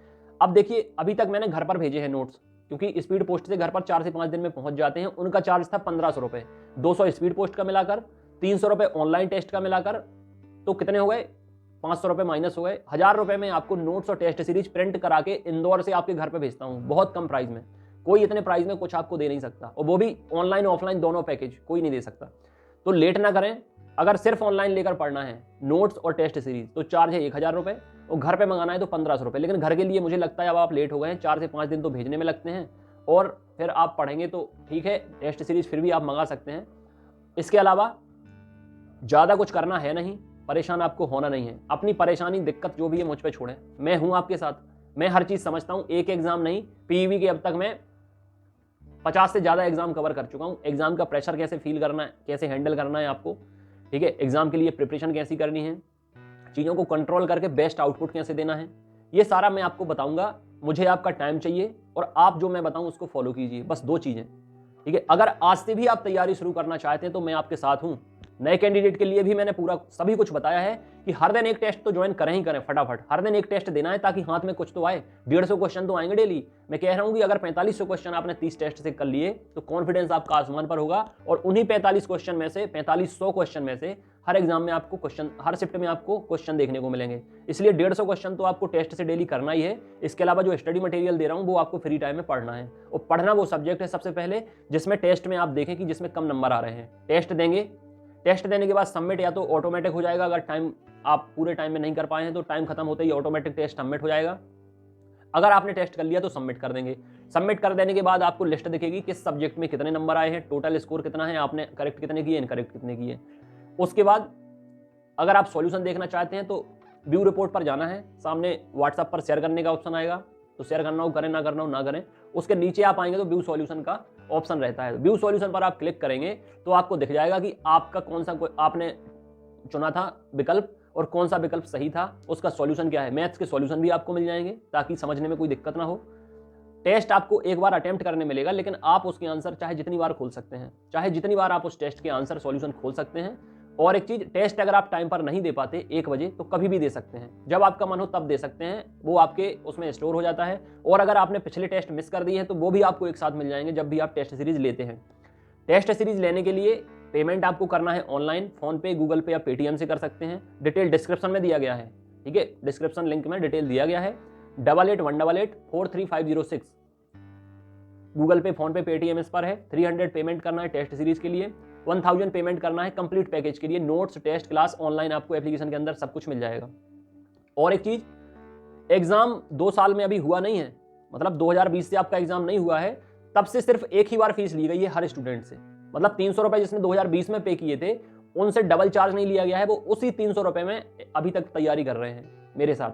अब देखिए, अभी तक मैंने घर पर भेजे हैं नोट्स, क्योंकि स्पीड पोस्ट से घर पर 4 से 5 दिन में पहुंच जाते हैं। उनका चार्ज था 1500 रुपये, 200 स्पीड पोस्ट का मिलाकर, 300 रुपये ऑनलाइन टेस्ट का मिलाकर, तो कितने हो गए? 500 रुपये माइनस हो गए। 1000 रुपये में आपको नोट्स और टेस्ट सीरीज प्रिंट करा के इंदौर से आपके घर पे भेजता हूँ, बहुत कम प्राइस में। कोई इतने प्राइस में कुछ आपको दे नहीं सकता, और वो भी ऑनलाइन ऑफलाइन दोनों पैकेज, कोई नहीं दे सकता। तो लेट ना करें। अगर सिर्फ ऑनलाइन लेकर पढ़ना है नोट्स और टेस्ट सीरीज, तो चार्ज है 1000 रुपये, और घर पे मंगाना है तो 1500 रुपये। लेकिन घर के लिए मुझे लगता है अब आप लेट हो गए हैं, 4 से 5 दिन तो भेजने में लगते हैं, और फिर आप पढ़ेंगे तो ठीक है, टेस्ट सीरीज फिर भी आप मंगा सकते हैं। इसके अलावा ज़्यादा कुछ करना है नहीं, परेशान आपको होना नहीं है। अपनी परेशानी, दिक्कत जो भी है मुझ पर छोड़ें, मैं हूँ आपके साथ, मैं हर चीज़ समझता हूँ। एक एग्जाम नहीं, पीईवी के अब तक मैं 50 से ज़्यादा एग्जाम कवर कर चुका हूँ। एग्जाम का प्रेशर कैसे फील करना है, कैसे हैंडल करना है आपको, ठीक है, एग्जाम के लिए प्रिपरेशन कैसी करनी है, चीज़ों को कंट्रोल करके बेस्ट आउटपुट कैसे देना है, ये सारा मैं आपको बताऊंगा। मुझे आपका टाइम चाहिए, और आप जो मैं बताऊं उसको फॉलो कीजिए, बस 2 चीज़ें। ठीक है, अगर आज से भी आप तैयारी शुरू करना चाहते हैं तो मैं आपके साथ हूं। नए कैंडिडेट के लिए भी मैंने पूरा सभी कुछ बताया है कि हर दिन एक टेस्ट तो ज्वाइन करें ही करें, फटाफट हर दिन एक टेस्ट देना है ताकि हाथ में कुछ तो आए। 150 क्वेश्चन तो आएंगे डेली। मैं कह रहा हूं कि अगर 4500 क्वेश्चन आपने 30 टेस्ट से कर लिए तो कॉन्फिडेंस आपका आसमान पर होगा, और उन्हीं 45 क्वेश्चन में से 4500 क्वेश्चन में से हर एग्जाम में आपको क्वेश्चन, हर शिफ्ट में आपको क्वेश्चन देखने को मिलेंगे। इसलिए 150 क्वेश्चन तो आपको टेस्ट से डेली करना ही है। इसके अलावा जो स्टडी मटेरियल दे रहा हूं वो आपको फ्री टाइम में पढ़ना है, और पढ़ना वो सब्जेक्ट है सबसे पहले जिसमें टेस्ट में आप देखें कि जिसमें कम नंबर आ रहे हैं। टेस्ट देंगे, टेस्ट देने के बाद सबमिट या तो ऑटोमेटिक हो जाएगा, अगर टाइम आप पूरे टाइम में नहीं कर पाए हैं तो टाइम खत्म होते ही ऑटोमेटिक टेस्ट सबमिट हो जाएगा। अगर आपने टेस्ट कर लिया तो सबमिट कर देंगे। सबमिट कर देने के बाद आपको लिस्ट दिखेगी किस सब्जेक्ट में कितने नंबर आए हैं, टोटल स्कोर कितना है, आपने करेक्ट कितने किए, इनकरेक्ट कितने किए। उसके बाद अगर आप सॉल्यूशन देखना चाहते हैं तो व्यू रिपोर्ट पर जाना है, सामने व्हाट्सएप पर शेयर करने का ऑप्शन आएगा, तो शेयर करना हो करें, ना करना हो ना करें। उसके नीचे आप आएंगे तो व्यू सॉल्यूशन का ऑप्शन रहता है। व्यू सॉल्यूशन पर आप क्लिक करेंगे तो आपको दिख जाएगा कि आपका कौन सा आपने चुना था विकल्प और कौन सा विकल्प सही था, उसका सॉल्यूशन क्या है। मैथ्स के सॉल्यूशन भी आपको मिल जाएंगे ताकि समझने में कोई दिक्कत ना हो। टेस्ट आपको एक बार अटेम्प्ट करने मिलेगा, लेकिन आप उसके आंसर चाहे जितनी बार खोल सकते हैं, चाहे जितनी बार आप उस टेस्ट के आंसर सॉल्यूशन खोल सकते हैं। और एक चीज, टेस्ट अगर आप टाइम पर नहीं दे पाते 1 बजे तो कभी भी दे सकते हैं, जब आपका मन हो तब दे सकते हैं, वो आपके उसमें स्टोर हो जाता है। और अगर आपने पिछले टेस्ट मिस कर दिए हैं तो वो भी आपको एक साथ मिल जाएंगे जब भी आप टेस्ट सीरीज लेते हैं। टेस्ट सीरीज लेने के लिए पेमेंट आपको करना है ऑनलाइन, फोन पे, गूगल पे या पेटीएम से कर सकते हैं। डिटेल डिस्क्रिप्शन में दिया गया है, ठीक है, डिस्क्रिप्शन लिंक में डिटेल दिया गया है। 8818884356 गूगल पे, फोन पे, पेटीएम इस पर है। 300 पेमेंट करना है टेस्ट सीरीज के लिए, 1000 पेमेंट करना है कंप्लीट पैकेज के लिए। नोट्स, टेस्ट, क्लास ऑनलाइन आपको एप्लीकेशन के अंदर सब कुछ मिल जाएगा। और एक चीज, एग्जाम 2 साल में अभी हुआ नहीं है, मतलब 2020 से आपका एग्जाम नहीं हुआ है, तब से सिर्फ एक ही बार फीस ली गई है हर स्टूडेंट से। मतलब 300 रुपए जिसने 2020 में पे किए थे उनसे डबल चार्ज नहीं लिया गया है, वो उसी 300 रुपए में अभी तक तैयारी कर रहे हैं मेरे साथ।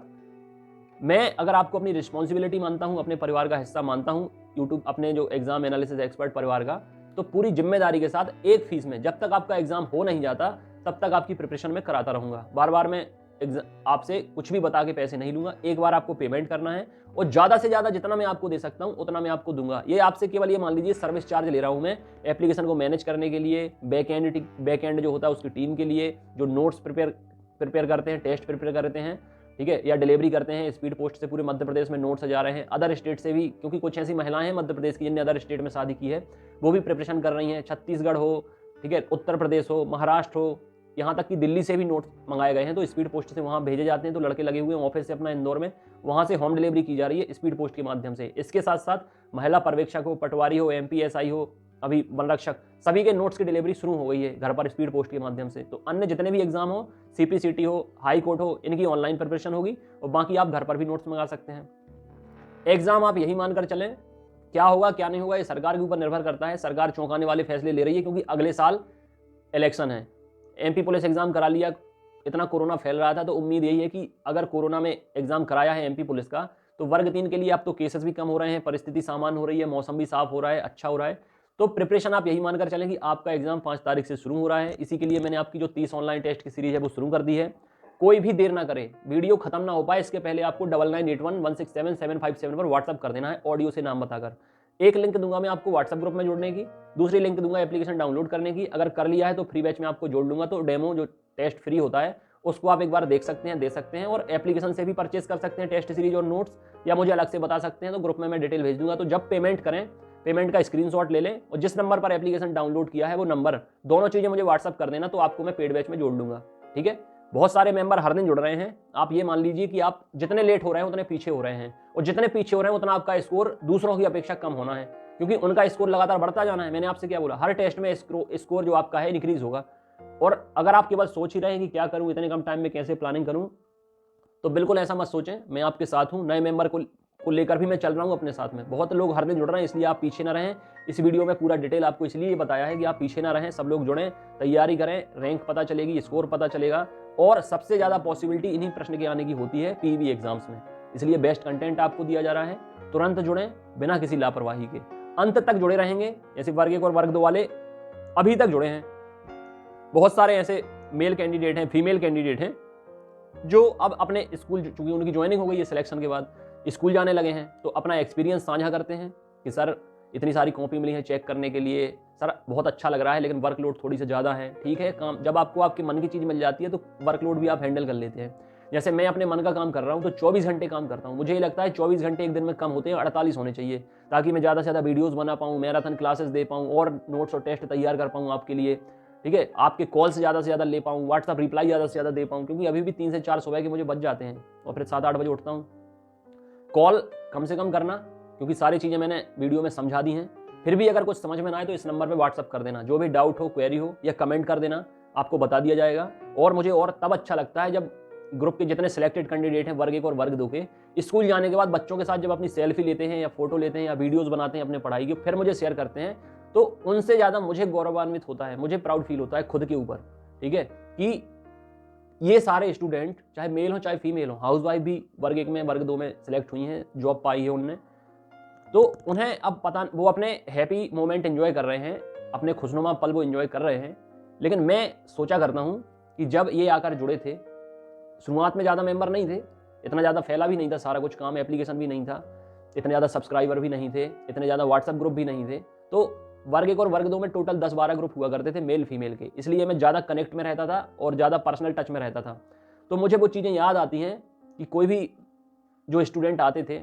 मैं अगर आपको अपनी रिस्पॉन्सिबिलिटी मानता हूं, अपने परिवार का हिस्सा मानता हूं, यूट्यूब अपने जो एग्जाम एनालिसिस एक्सपर्ट परिवार का, तो पूरी जिम्मेदारी के साथ एक फीस में जब तक आपका एग्जाम हो नहीं जाता तब तक आपकी प्रिपरेशन में कराता रहूंगा। बार बार मैं आपसे कुछ भी बता के पैसे नहीं लूंगा, एक बार आपको पेमेंट करना है और ज्यादा से ज्यादा जितना मैं आपको दे सकता हूं उतना मैं आपको दूंगा। ये आपसे केवल ये मान लीजिए सर्विस चार्ज ले रहा हूं मैं एप्लीकेशन को मैनेज करने के लिए, बैक एंड जो होता है उसकी टीम के लिए, जो नोट्स प्रिपेयर करते हैं, टेस्ट प्रिपेयर करते हैं, ठीक है, या डिलीवरी करते हैं। स्पीड पोस्ट से पूरे मध्य प्रदेश में नोट्स जा रहे हैं, अदर स्टेट से भी, क्योंकि कुछ ऐसी महिलाएं हैं मध्य प्रदेश की जिनने अदर स्टेट में शादी की है, वो भी प्रिपरेशन कर रही हैं। छत्तीसगढ़ हो, ठीक है, उत्तर प्रदेश हो, महाराष्ट्र हो, यहाँ तक कि दिल्ली से भी नोट्स मंगाए गए हैं, तो स्पीड पोस्ट से वहाँ भेजे जाते हैं। तो लड़के लगे हुए हैं ऑफिस से अपना इंदौर में, वहाँ से होम डिलीवरी की जा रही है स्पीड पोस्ट के माध्यम से। इसके साथ साथ महिला पर्यवेक्षक हो, पटवारी हो, MPSI हो, अभी वन रक्षक, सभी के नोट्स की डिलीवरी शुरू हो गई है घर पर स्पीड पोस्ट के माध्यम से। तो अन्य जितने भी एग्जाम हो, CPCT हो, हाई कोर्ट हो, इनकी ऑनलाइन प्रिपरेशन होगी और बाकी आप घर पर भी नोट्स मंगा सकते हैं। एग्जाम आप यही मानकर चलें, क्या होगा क्या नहीं होगा ये सरकार के ऊपर निर्भर करता है। सरकार चौंकाने वाले फैसले ले रही है क्योंकि अगले साल इलेक्शन है। MP पुलिस एग्जाम करा लिया, इतना कोरोना फैल रहा था, तो उम्मीद यही है कि अगर कोरोना में एग्जाम कराया है MP पुलिस का तो वर्ग 3 के लिए अब तो केसेस भी कम हो रहे हैं, परिस्थिति सामान्य हो रही है, मौसम भी साफ हो रहा है, अच्छा हो रहा है। तो प्रिपरेशन आप यही मानकर चलें कि आपका एग्जाम 5 तारीख से शुरू हो रहा है। इसी के लिए मैंने आपकी जो 30 ऑनलाइन टेस्ट की सीरीज है वो शुरू कर दी है। कोई भी देर ना करे, वीडियो खत्म ना हो पाए इसके पहले आपको 9981167757 पर व्हाट्सअप कर देना है ऑडियो से नाम बताकर। एक लिंक दूंगा मैं आपको व्हाट्सएप ग्रुप में जुड़ने की, दूसरी लिंक दूंगा एप्लीकेशन डाउनलोड करने की। अगर कर लिया है तो फ्री बैच में आपको जोड़ लूंगा, तो डेमो जो टेस्ट फ्री होता है उसको आप एक बार देख सकते हैं, दे सकते हैं, और एप्लीकेशन से भी परचेस कर सकते हैं टेस्ट सीरीज और नोट्स, या मुझे अलग से बता सकते हैं, तो ग्रुप में मैं डिटेल भेज दूंगा। तो जब पेमेंट करें, पेमेंट का स्क्रीनशॉट ले लें और जिस नंबर पर एप्लीकेशन डाउनलोड किया है वो नंबर, दोनों चीजें मुझे व्हाट्सअप कर देना, तो आपको मैं पेड बैच में जोड़ दूंगा, ठीक है। बहुत सारे मेंबर हर दिन जुड़ रहे हैं। आप ये मान लीजिए कि आप जितने लेट हो रहे हैं उतने पीछे हो रहे हैं, और जितने पीछे हो रहे हैं उतना आपका स्कोर दूसरों की अपेक्षा कम होना है, क्योंकि उनका स्कोर लगातार बढ़ता जाना है। मैंने आपसे क्या बोला, हर टेस्ट में स्कोर जो आपका है इंक्रीज होगा। और अगर आप केवल सोच ही रहे हैं कि क्या करूं, इतने कम टाइम में कैसे प्लानिंग करूं, तो बिल्कुल ऐसा मत सोचें, मैं आपके साथ हूं। नए मेंबर को लेकर भी मैं चल रहा हूं अपने साथ में। बहुत लोग हर दिन जुड़ रहे हैं, इसलिए आप पीछे ना रहें। इस वीडियो में पूरा डिटेल आपको इसलिए बताया है कि आप पीछे ना रहें, सब लोग जुड़ें, तैयारी करें, रैंक पता चलेगी, स्कोर पता चलेगा, और सबसे ज्यादा पॉसिबिलिटी इन्हीं प्रश्न के आने की होती है PV एग्जाम्स में। इसलिए बेस्ट कंटेंट आपको दिया जा रहा है। तुरंत जुड़ें बिना किसी लापरवाही के, अंत तक जुड़े रहेंगे। जैसे वर्ग 1 और वर्ग 2 वाले अभी तक जुड़े हैं, बहुत सारे ऐसे मेल कैंडिडेट हैं, फीमेल कैंडिडेट हैं जो अब अपने स्कूल, चूंकि उनकी ज्वाइनिंग हो गई है सिलेक्शन के बाद, स्कूल जाने लगे हैं, तो अपना एक्सपीरियंस साझा करते हैं कि सर इतनी सारी कॉपी मिली है चेक करने के लिए, सर बहुत अच्छा लग रहा है लेकिन वर्कलोड थोड़ी सी ज़्यादा है। ठीक है, काम जब आपको आपके मन की चीज़ मिल जाती है तो वर्कलोड भी आप हैंडल कर लेते हैं। जैसे मैं अपने मन का काम कर रहा हूँ तो 24 घंटे काम करता हूँ। मुझे ये लगता है 24 घंटे एक दिन में कम होते हैं, 48 होने चाहिए, ताकि मैं ज़्यादा से ज़्यादा वीडियोज़ बना पाऊँ, मैराथन क्लासेस दे पाऊँ और नोट्स और टेस्ट तैयार कर पाऊँ आपके लिए। ठीक है, आपके कॉल से ज़्यादा ले पाऊँ, व्हाट्सअप रिप्लाई ज़्यादा से ज़्यादा दे पाऊँ, क्योंकि अभी भी 3 से 4 सुबह के मुझे बच जाते हैं और फिर 7-8 बजे उठता हूँ। कॉल कम से कम करना, क्योंकि सारी चीज़ें मैंने वीडियो में समझा दी हैं। फिर भी अगर कुछ समझ में ना आए तो इस नंबर पे व्हाट्सअप कर देना, जो भी डाउट हो, क्वेरी हो, या कमेंट कर देना, आपको बता दिया जाएगा। और मुझे और तब अच्छा लगता है जब ग्रुप के जितने सिलेक्टेड कैंडिडेट हैं वर्ग 1 और वर्ग 2 के, स्कूल जाने के बाद बच्चों के साथ जब अपनी सेल्फी लेते हैं या फोटो लेते हैं या वीडियोज़ बनाते हैं अपने पढ़ाई की, फिर मुझे शेयर करते हैं, तो उनसे ज़्यादा मुझे गौरवान्वित होता है, मुझे प्राउड फील होता है खुद के ऊपर। ठीक है, कि ये सारे स्टूडेंट चाहे मेल हो चाहे फीमेल हो, हाउस वाइफ भी वर्ग 1 में वर्ग 2 में सिलेक्ट हुई हैं, जॉब पाई है उनने, तो उन्हें अब पता, वो अपने हैप्पी मोमेंट एंजॉय कर रहे हैं, अपने खुशनुमा पल वो एंजॉय कर रहे हैं। लेकिन मैं सोचा करता हूँ कि जब ये आकर जुड़े थे, शुरुआत में ज़्यादा मेंबर नहीं थे, इतना ज़्यादा फैला भी नहीं था सारा कुछ काम, एप्लीकेशन भी नहीं था, इतने ज़्यादा सब्सक्राइबर भी नहीं थे, इतने ज़्यादा व्हाट्सएप ग्रुप भी नहीं थे, तो वर्ग 1 और वर्ग 2 में टोटल 10-12 ग्रुप हुआ करते थे मेल फीमेल के, इसलिए मैं ज़्यादा कनेक्ट में रहता था और ज़्यादा पर्सनल टच में रहता था। तो मुझे वो चीज़ें याद आती हैं कि कोई भी जो स्टूडेंट आते थे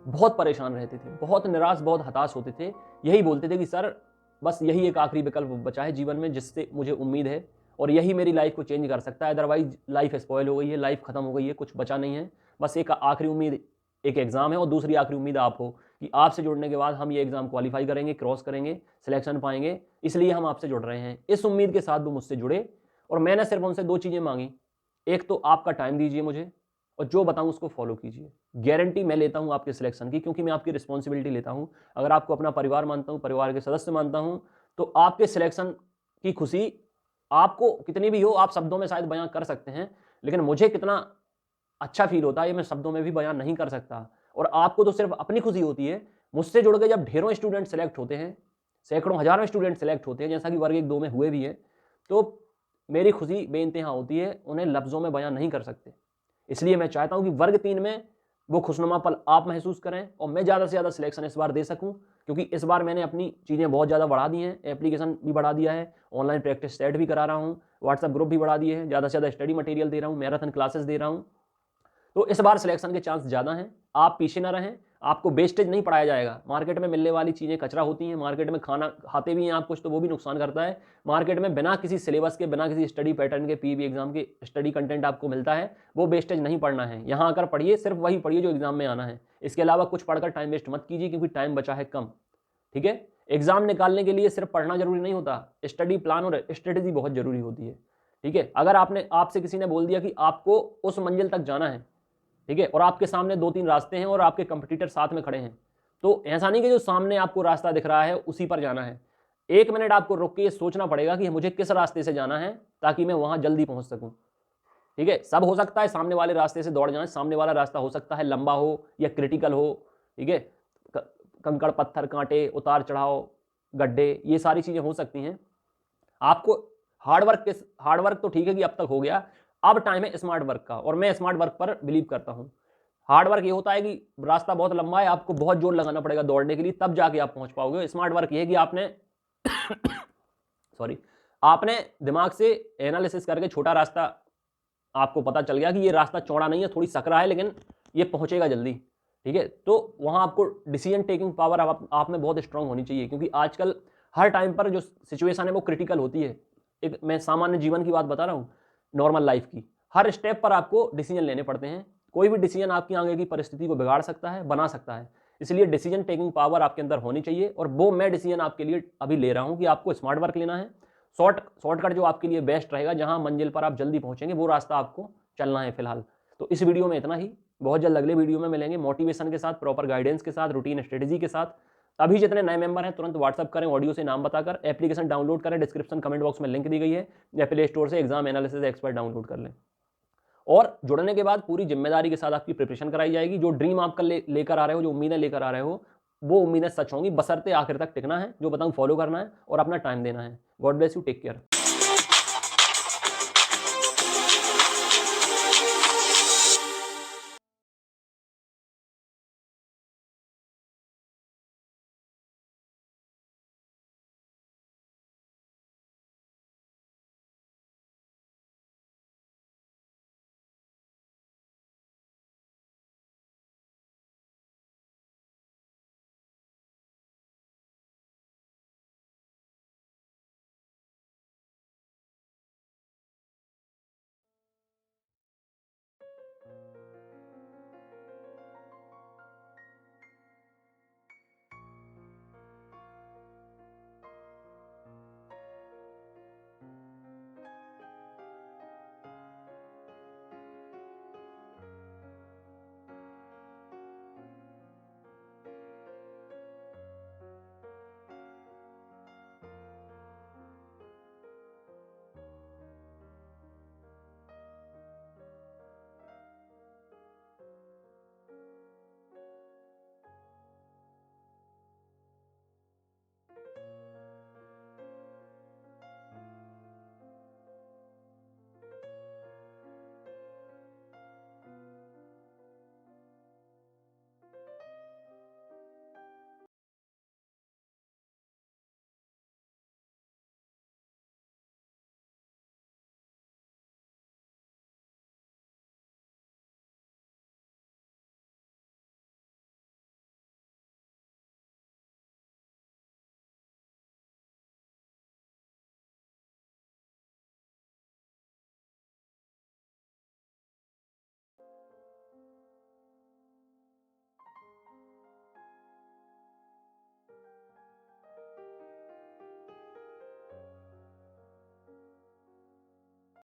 बहुत परेशान रहते थे, बहुत निराश, बहुत हताश होते थे, यही बोलते थे कि सर बस यही एक आखिरी विकल्प बचा है जीवन में जिससे मुझे उम्मीद है और यही मेरी लाइफ को चेंज कर सकता है, अदरवाइज लाइफ स्पॉइल हो गई है, लाइफ खत्म हो गई है, कुछ बचा नहीं है। बस एक आखिरी उम्मीद एक एग्ज़ाम है और दूसरी आखिरी उम्मीद आप हो कि आपसे जुड़ने के बाद हम ये एग्ज़ाम क्वालिफाई करेंगे, क्रॉस करेंगे, सिलेक्शन पाएंगे, इसलिए हम आपसे जुड़ रहे हैं। इस उम्मीद के साथ वो मुझसे जुड़े और मैंने सिर्फ उनसे 2 चीज़ें मांगी, एक तो आपका टाइम दीजिए मुझे और जो बताऊं उसको फॉलो कीजिए। गारंटी मैं लेता हूं आपके सिलेक्शन की, क्योंकि मैं आपकी रिस्पॉन्सिबिलिटी लेता हूं। अगर आपको अपना परिवार मानता हूं, परिवार के सदस्य मानता हूं, तो आपके सिलेक्शन की खुशी आपको कितनी भी हो, आप शब्दों में शायद बयां कर सकते हैं, लेकिन मुझे कितना अच्छा फील होता है ये मैं शब्दों में भी बयान नहीं कर सकता। और आपको तो सिर्फ अपनी खुशी होती है। मुझसे जुड़ के जब ढेरों स्टूडेंट सेलेक्ट होते हैं, सैकड़ों हजारों स्टूडेंट सेलेक्ट होते हैं, जैसा कि वर्ग 1-2 में हुए भी हैं, तो मेरी खुशी बेइंतहा होती है, उन्हें लफ्ज़ों में बयान नहीं कर सकते। इसलिए मैं चाहता हूं कि वर्ग 3 में वो खुशनुमा पल आप महसूस करें और मैं ज़्यादा से ज़्यादा सिलेक्शन इस बार दे सकूं, क्योंकि इस बार मैंने अपनी चीज़ें बहुत ज़्यादा बढ़ा दी हैं, एप्लीकेशन भी बढ़ा दिया है, ऑनलाइन प्रैक्टिस सेट भी करा रहा हूं, व्हाट्सएप ग्रुप भी बढ़ा दिए हैं, ज़्यादा से ज़्यादा स्टडी मटेरियल दे रहा हूं, मैराथन क्लासेस दे रहा हूं। तो इस बार सिलेक्शन के चांस ज़्यादा हैं। आप पीछे ना रहें, आपको वेस्टेज नहीं पढ़ाया जाएगा। मार्केट में मिलने वाली चीज़ें कचरा होती हैं, मार्केट में खाना खाते भी हैं आप कुछ, तो वो भी नुकसान करता है। मार्केट में बिना किसी सिलेबस के, बिना किसी स्टडी पैटर्न के पीईबी एग्जाम के स्टडी कंटेंट आपको मिलता है, वो वेस्टेज नहीं पढ़ना है। यहाँ आकर पढ़िए, सिर्फ वही पढ़िए जो एग्जाम में आना है। इसके अलावा कुछ पढ़कर टाइम वेस्ट मत कीजिए, क्योंकि टाइम बचा है कम। ठीक है, एग्जाम निकालने के लिए सिर्फ पढ़ना जरूरी नहीं होता, स्टडी प्लान और स्ट्रेटेजी बहुत जरूरी होती है। ठीक है, अगर आपसे किसी ने बोल दिया कि आपको उस मंजिल तक जाना है, ठीक है, और आपके सामने 2-3 रास्ते हैं और आपके कंपटीटर साथ में खड़े हैं, तो ऐसा नहीं कि जो सामने आपको रास्ता दिख रहा है उसी पर जाना है। 1 मिनट आपको रुक के ये सोचना पड़ेगा कि मुझे किस रास्ते से जाना है ताकि मैं वहां जल्दी पहुंच सकूं। ठीक है, सब हो सकता है, सामने वाले रास्ते से दौड़ जाए, सामने वाला रास्ता हो सकता है लंबा हो या क्रिटिकल हो। ठीक है, कंकड़ पत्थर कांटे, उतार चढ़ाव, गड्ढे, ये सारी चीजें हो सकती हैं। आपको हार्डवर्क तो ठीक है कि अब तक हो गया, अब टाइम है स्मार्ट वर्क का, और मैं स्मार्ट वर्क पर बिलीव करता हूं। हार्ड वर्क ये होता है कि रास्ता बहुत लंबा है, आपको बहुत जोर लगाना पड़ेगा दौड़ने के लिए, तब जाके आप पहुंच पाओगे। स्मार्ट वर्क ये है कि आपने आपने दिमाग से एनालिसिस करके छोटा रास्ता, आपको पता चल गया कि ये रास्ता चौड़ा नहीं है, थोड़ी सकरा है, लेकिन ये पहुंचेगा जल्दी। ठीक है, तो वहां आपको डिसीजन टेकिंग पावर आप में बहुत स्ट्रांग होनी चाहिए, क्योंकि आजकल हर टाइम पर जो सिचुएशन है वो क्रिटिकल होती है। एक मैं सामान्य जीवन की बात बता रहा हूँ, नॉर्मल लाइफ की, हर स्टेप पर आपको डिसीजन लेने पड़ते हैं। कोई भी डिसीजन आपकी आगे की परिस्थिति को बिगाड़ सकता है, बना सकता है। इसलिए डिसीजन टेकिंग पावर आपके अंदर होनी चाहिए, और वो मैं डिसीजन आपके लिए अभी ले रहा हूं कि आपको स्मार्ट वर्क लेना है। शॉर्टकट जो आपके लिए बेस्ट रहेगा, जहां मंजिल पर आप जल्दी पहुंचेंगे, वो रास्ता आपको चलना है फिलहाल। तो इस वीडियो में इतना ही, बहुत जल्द अगले वीडियो में मिलेंगे मोटिवेशन के साथ, प्रॉपर गाइडेंस के साथ, रूटीन स्ट्रेटेजी के साथ। अभी जितने नए मेंबर हैं तुरंत व्हाट्सअप करें, ऑडियो से नाम बताकर, एप्लीकेशन डाउनलोड करें, डिस्क्रिप्शन कमेंट बॉक्स में लिंक दी गई है, या प्ले स्टोर से एग्जाम एनालिसिस एक्सपर्ट डाउनलोड कर लें। और जुड़ने के बाद पूरी जिम्मेदारी के साथ आपकी प्रिपरेशन कराई जाएगी। जो ड्रीम आप लेकर आ रहे हो, जो उम्मीदें लेकर आ रहे हो, वो उम्मीदें सच होंगी, बशर्ते आखिर तक टिकना है, जो बताऊं फॉलो करना है और अपना टाइम देना है। God bless you, take care.